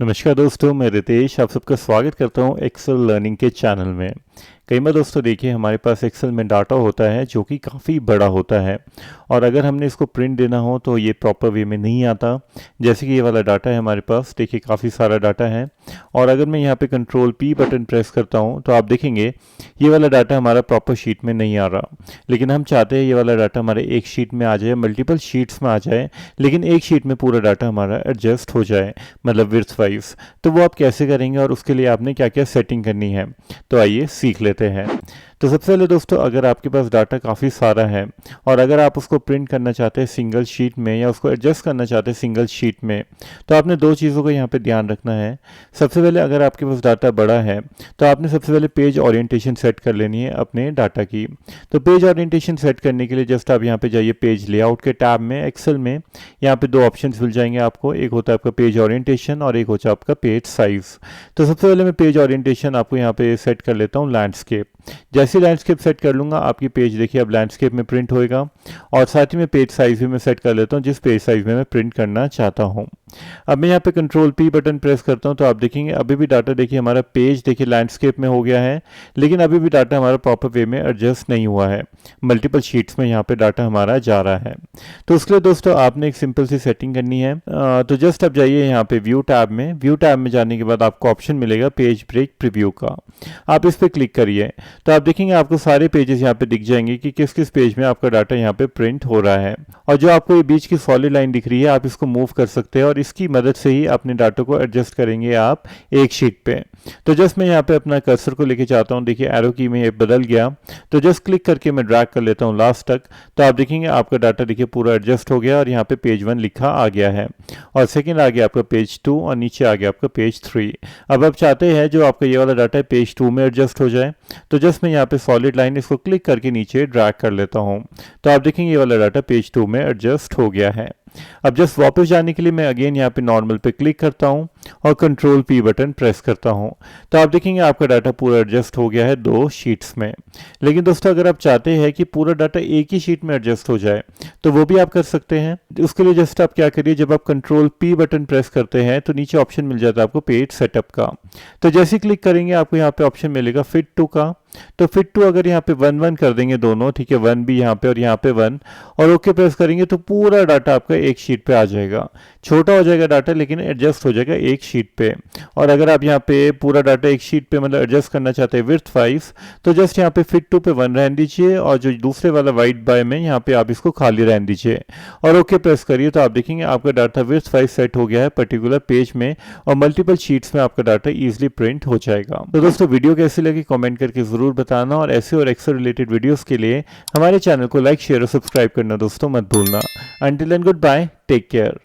नमस्कार दोस्तों, मैं रितेश आप सबका स्वागत करता हूं एक्सेल लर्निंग के चैनल में। कई बार दोस्तों देखिए हमारे पास एक्सेल में डाटा होता है जो कि काफ़ी बड़ा होता है और अगर हमने इसको प्रिंट देना हो तो ये प्रॉपर वे में नहीं आता। जैसे कि ये वाला डाटा है हमारे पास, देखिए काफ़ी सारा डाटा है और अगर मैं यहाँ पे कंट्रोल पी बटन प्रेस करता हूँ तो आप देखेंगे ये वाला डाटा हमारा प्रॉपर शीट में नहीं आ रहा। लेकिन हम चाहते हैं ये वाला डाटा हमारे एक शीट में आ जाए, मल्टीपल शीट्स में आ जाए, लेकिन एक शीट में पूरा डाटा हमारा एडजस्ट हो जाए, मतलब विड्थ वाइज। तो वो आप कैसे करेंगे और उसके लिए आपने क्या क्या सेटिंग करनी है, तो आइए सीख लेते हैं। तो सबसे पहले दोस्तों, अगर आपके पास डाटा काफ़ी सारा है और अगर आप उसको प्रिंट करना चाहते हैं सिंगल शीट में या उसको एडजस्ट करना चाहते हैं सिंगल शीट में, तो आपने दो चीज़ों का यहाँ पे ध्यान रखना है। सबसे पहले अगर आपके पास डाटा बड़ा है तो आपने सबसे पहले पेज ओरिएंटेशन सेट कर लेनी है अपने डाटा की। तो पेज ओरिएंटेशन सेट करने के लिए जस्ट आप यहाँ पे जाइए पेज लेआउट के टैब में, एक्सेल में। यहाँ पे दो ऑप्शन मिल जाएंगे आपको, एक होता है आपका पेज ओरिएंटेशन और एक होता है आपका पेज साइज। तो सबसे पहले मैं पेज ओरिएंटेशन आपको यहाँ पे सेट कर लेता हूँ लैंडस्केप। जैसे लैंडस्केप सेट कर लूँगा आपकी पेज देखिए अब लैंडस्केप में प्रिंट होएगा। और साथ ही में पेज साइज भी मैं सेट कर लेता हूँ जिस पेज साइज में मैं प्रिंट करना चाहता हूँ। अब मैं यहाँ पे कंट्रोल पी बटन प्रेस करता हूँ तो आप देखेंगे अभी भी डाटा देखिए हमारा पेज देखिए लैंडस्केप में हो गया है, लेकिन अभी भी डाटा हमारा प्रॉपर वे में एडजस्ट नहीं हुआ है। मल्टीपल शीट्स में यहाँ पे डाटा हमारा जा रहा है। तो उसके लिए दोस्तों आपने एक सिंपल सी सेटिंग करनी है। तो जस्ट अब जाइए यहाँ पे व्यू टैब में। व्यू टैब में जाने के बाद आपको ऑप्शन मिलेगा पेज ब्रेक प्रीव्यू का, आप इस पर क्लिक करिए तो आप देखेंगे आपको सारे पेजेस यहाँ पे दिख जाएंगे कि किस किस पेज में आपका डाटा यहाँ पे प्रिंट हो रहा है। और जो आपको ये बीच की सॉलिड लाइन दिख रही है आप इसको मूव कर सकते हैं और इसकी मदद से ही अपने डाटा को एडजस्ट करेंगे आप एक शीट पे। तो जस्ट मैं यहाँ पे अपना कर्सर को लेके चाहता हूँ, देखिए एरो की में ये बदल गया, तो जस्ट क्लिक करके मैं ड्रैग कर लेता हूँ लास्ट तक। तो आप देखेंगे आपका डाटा देखिए पूरा एडजस्ट हो गया और यहाँ पे पेज 1 लिखा आ गया है और सेकंड आ गया आपका पेज 2 और नीचे आ गया आपका पेज 3। अब आप चाहते हैं जो आपका ये वाला डाटा है पेज 2 में एडजस्ट हो जाए, तो जस्ट मैं यहाँ पे सॉलिड लाइन इसको क्लिक करके नीचे ड्रैग कर लेता हूँ। तो आप देखेंगे ये वाला डाटा पेज 2 में एडजस्ट हो गया है। अब जस्ट वापस जाने के लिए मैं अगेन यहाँ पे नॉर्मल पे क्लिक करता हूँ और कंट्रोल पी बटन प्रेस करता हूँ। तो आप देखेंगे आपका डाटा पूरा एडजस्ट हो गया है दो शीट्स में। लेकिन दोस्तों अगर आप चाहते हैं कि पूरा डाटा एक ही शीट में एडजस्ट हो जाए तो वो भी आप कर सकते हैं। उसके लिए जस्ट आप क्या करिए, जब आप कंट्रोल पी बटन प्रेस करते हैं तो नीचे ऑप्शन मिल जाता है आपको पेज सेटअप का। तो जैसे ही क्लिक करेंगे आपको यहाँ पे ऑप्शन मिलेगा फिट टू का। तो फिट टू अगर यहाँ पे 1 1 कर देंगे दोनों, ठीक है, 1 भी यहाँ पे और यहाँ पे 1, और ओके प्रेस करेंगे तो पूरा डाटा आपका एक शीट पे आ जाएगा। छोटा हो जाएगा डाटा लेकिन एडजस्ट हो जाएगा एक शीट पे। और अगर आप यहाँ पे पूरा डाटा एक शीट पे मतलब एडजस्ट करना चाहते हैं विड्थ वाइज, तो जस्ट यहाँ पे फिट टू पे 1 रहने दीजिए और जो दूसरे वाला वाइट बाय में यहाँ पे आप इसको खाली रहने दीजिए और ओके प्रेस करिए। तो आप देखेंगे आपका डाटा विड्थ वाइज सेट हो गया है पर्टिकुलर पेज में और मल्टीपल शीट्स में आपका डाटा ईजिली प्रिंट हो जाएगा। तो दोस्तों वीडियो कैसी लगी कमेंट करके जरूर बताना और ऐसे और एक्सेल रिलेटेड वीडियोस के लिए हमारे चैनल को लाइक शेयर और सब्सक्राइब करना दोस्तों मत भूलना। Until and good bye, take care.